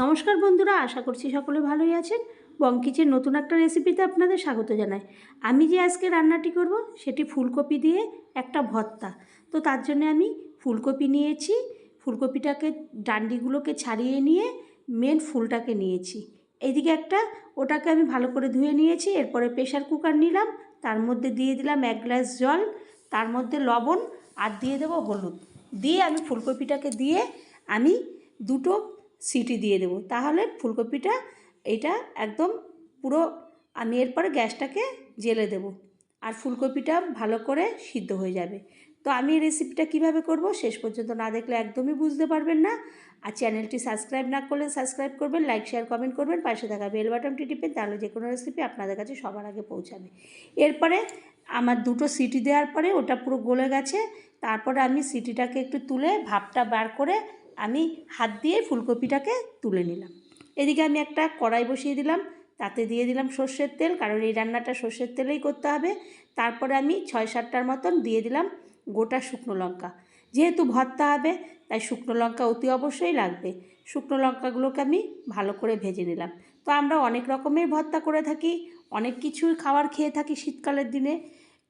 নমস্কার বন্ধুরা, আশা করছি সকলে ভালোই আছেন। বং কিচেন নতুন একটা রেসিপিতে আপনাদের স্বাগত জানাই। আমি যে আজকে রান্নাটি করব সেটি ফুলকপি দিয়ে একটা ভর্তা। তো তার জন্য আমি ফুলকপি নিয়েছি। ফুলকপিটাকে ডান্ডিগুলোকে ছাড়িয়ে নিয়ে মেন ফুলটাকে নিয়েছি। এইদিকে ওটাকে আমি ভালো করে ধুয়ে নিয়েছি। এরপরে প্রেশার কুকার নিলাম, তার মধ্যে দিয়ে দিলাম 1 গ্লাস জল, তার মধ্যে লবণ আর দিয়ে দেবো হলুদ। দিয়ে আমি ফুলকপিটাকে দিয়ে আমি দুটো সিটি দিয়ে দেবো, তাহলে ফুলকপিটা এটা একদম পুরো। আমি এরপরে গ্যাসটাকে জ্বেলে দেব আর ফুলকপিটা ভালো করে সিদ্ধ হয়ে যাবে। তো আমি এই রেসিপিটা কীভাবে করব শেষ পর্যন্ত না দেখলে একদমই বুঝতে পারবেন না। আর চ্যানেলটি সাবস্ক্রাইব না করলে সাবস্ক্রাইব করবেন, লাইক শেয়ার কমেন্ট করবেন, পাশে থাকা বেল বাটনটি টিপেন, তাহলে যে কোনো রেসিপি আপনাদের কাছে সবার আগে পৌঁছাবে। এরপরে আমার দুটো সিটি দেওয়ার পরে ওটা পুরো গলে গেছে। তারপরে আমি সিটিটাকে একটু তুলে ভাপটা বার করে আমি হাত দিয়ে ফুলকপিটাকে তুলে নিলাম। এদিকে আমি একটা কড়াই বসিয়ে দিলাম, তাতে দিয়ে দিলাম সর্ষের তেল, কারণ এই রান্নাটা সর্ষের তেলেই করতে হবে। তারপরে আমি 6-7টার মতন দিয়ে দিলাম গোটা শুকনো লঙ্কা। যেহেতু ভর্তা হবে তাই শুকনো লঙ্কা অতি অবশ্যই লাগবে। শুকনো লঙ্কাগুলোকে আমি ভালো করে ভেজে নিলাম। তো আমরা অনেক রকমের ভর্তা করে থাকি, অনেক কিছুই খাবার খেয়ে থাকি শীতকালের দিনে,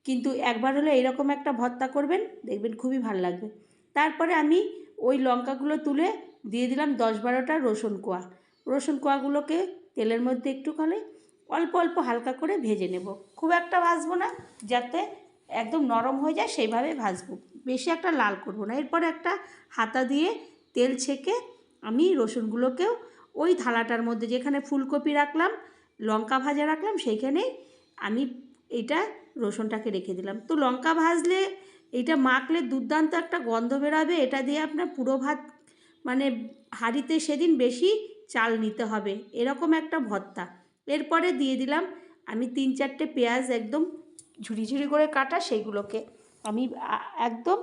কিন্তু একবার হলে এইরকম একটা ভর্তা করবেন, দেখবেন খুবই ভালো লাগবে। তারপরে আমি ওই লঙ্কাগুলো তুলে দিয়ে দিলাম 10-12টা রসুন কোয়া। রসুন কোয়াগুলোকে তেলের মধ্যে একটুখানি অল্প অল্প হালকা করে ভেজে নেব। খুব একটা ভাজবো না, যাতে একদম নরম হয়ে যায় সেইভাবে ভাজবো, বেশি একটা লাল করব না। এরপর একটা হাতা দিয়ে তেল ছেঁকে আমি রসুনগুলোকেও ওই থালাটার মধ্যে যেখানে ফুলকপি রাখলাম, লঙ্কা ভাজা রাখলাম, সেইখানেই আমি এটা রসুনটাকে রেখে দিলাম। তো লঙ্কা ভাজলে এটা মাখলে দুর্দান্ত একটা গন্ধ বেরাবে। এটা দিয়ে আপনার পুরো ভাত, মানে হাঁড়িতে সেদিন বেশি চাল নিতে হবে, এরকম একটা ভর্তা। এরপরে দিয়ে দিলাম আমি 3-4টে পেঁয়াজ, একদম ঝুরি ঝুরি করে কাটা, সেইগুলোকে আমি একদম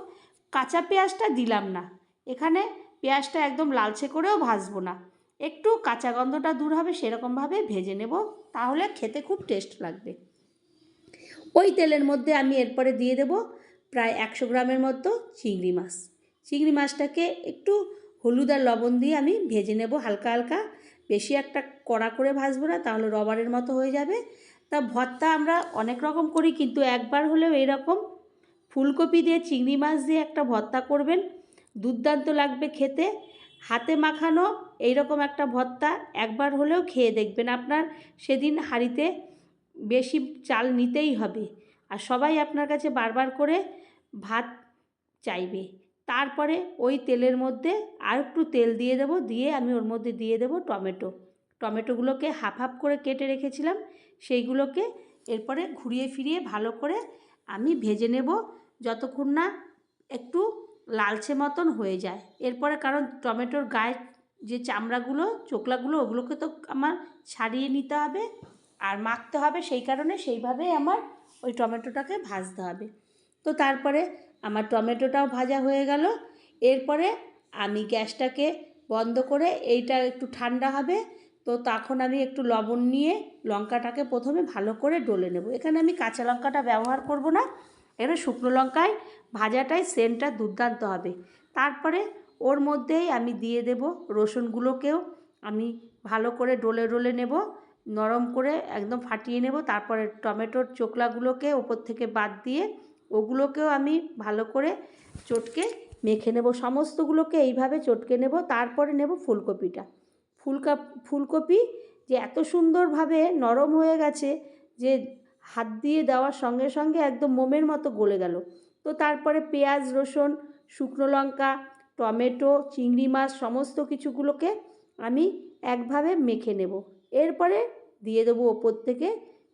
কাঁচা পেঁয়াজটা দিলাম না এখানে। পেঁয়াজটা একদম লালচে করেও ভাজবো না, একটু কাঁচা গন্ধটা দূর হবে সেরকমভাবে ভেজে নেব, তাহলে খেতে খুব টেস্ট লাগবে। ওই তেলের মধ্যে আমি এরপরে দিয়ে দেব প্রায় 100 গ্রামের মতো চিংড়ি মাছ। চিংড়ি মাছটাকে একটু হলুদ আর লবণ দিয়ে আমি ভেজে নেব হালকা হালকা, বেশি একটা কড়া করে ভাজবো না, তাহলে রবারের মতো হয়ে যাবে। তা ভর্তা আমরা অনেক রকম করি, কিন্তু একবার হলেও এরকম ফুলকপি দিয়ে চিংড়ি মাছ দিয়ে একটা ভর্তা করবেন, দুর্দান্ত লাগবে খেতে। হাতে মাখানো এইরকম একটা ভর্তা একবার হলেও খেয়ে দেখবেন, আপনার সেদিন হাঁড়িতে বেশি চাল নিতেই হবে, আর সবাই আপনার কাছে বারবার করে ভাত চাইবে। তারপরে ওই তেলের মধ্যে আর একটু তেল দিয়ে দেবো, দিয়ে আমি ওর মধ্যে দিয়ে দেবো টমেটোগুলোকে হাফ হাফ করে কেটে রেখেছিলাম, সেইগুলোকে এরপরে ঘুরিয়ে ফিরিয়ে ভালো করে আমি ভেজে নেব, যতক্ষণ না একটু লালচে মতন হয়ে যায়। এরপরে, কারণ টমেটোর গায়ে যে চামড়াগুলো, চোকলাগুলো, ওগুলোকে তো আমার ছাড়িয়ে নিতে হবে আর মাখতে হবে, সেই কারণে সেইভাবেই আমার ওই টমেটোটাকে ভাজতে হবে। তো তারপরে আমার টমেটোটাও ভাজা হয়ে গেল। এরপরে আমি গ্যাসটাকে বন্ধ করে, এইটা একটু ঠান্ডা হবে, তো তখন আমি একটু লবণ নিয়ে লঙ্কাটাকে প্রথমে ভালো করে ডলে নেব। এখানে আমি কাঁচা লঙ্কাটা ব্যবহার করব না, এখানে শুকনো লঙ্কায় ভাজাটাই সেন্টটা দুর্দান্ত হবে। তারপরে ওর মধ্যেই আমি দিয়ে দেব রসুনগুলোকেও আমি ভালো করে ডলে ডলে নেব, নরম করে একদম ফাটিয়ে নেব। তারপরে টমেটোর চোকলাগুলোকে ওপর থেকে বাদ দিয়ে ওগুলোকেও আমি ভালো করে চটকে মেখে নেব, সমস্তগুলোকে এইভাবে চটকে নেব। তারপরে নেব ফুলকপিটা। ফুলকপি যে এত সুন্দরভাবে নরম হয়ে গেছে যে হাত দিয়ে দেওয়ার সঙ্গে সঙ্গে একদম মোমের মতো গলে গেল। তো তারপরে পেঁয়াজ, রসুন, শুকনো লঙ্কা, টমেটো, চিংড়ি মাছ, সমস্ত কিছুগুলোকে আমি একভাবে মেখে নেব। এরপরে দিয়ে দেবো ওপর থেকে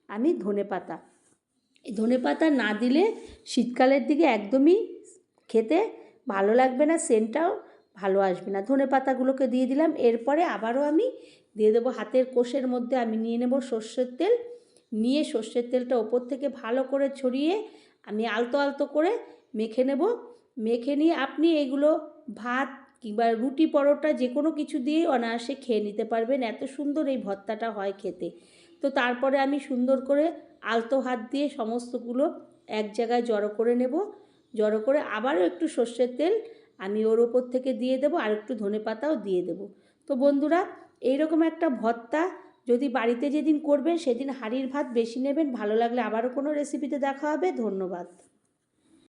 আমি ধনেপাতা। এই ধনেপাতা না দিলে শীতকালের দিকে একদমই খেতে ভালো লাগবে না, সেন্টটাও ভালো আসবে না। ধনেপাতাগুলোকে দিয়ে দিলাম। এরপরে আবারও আমি দিয়ে দেবো হাতের কোষের মধ্যে আমি নিয়ে নেব সর্ষের তেল, নিয়ে সর্ষের তেলটা ওপর থেকে ভালো করে ছড়িয়ে আমি আলতো আলতো করে মেখে নেব। মেখে নিয়ে আপনি এগুলো ভাত কিংবা রুটি, পরোটা যে কোনো কিছু দিয়েই অনায়াসে খেয়ে নিতে পারবেন, এত সুন্দর এই ভর্তাটা হয় খেতে। তো তারপরে আমি সুন্দর করে আলতো হাত দিয়ে সমস্তগুলো এক জায়গায় জড়ো করে নেব। জড়ো করে আবারও একটু সর্ষের তেল আমি ওর ওপর থেকে দিয়ে দেবো, আর একটু ধনেপাতাও দিয়ে দেবো। তো বন্ধুরা, এইরকম একটা ভর্তা যদি বাড়িতে যেদিন করবেন সেদিন হাঁড়ির ভাত বেশি নেবেন। ভালো লাগলে আবারও কোনো রেসিপিতে দেখা হবে। ধন্যবাদ।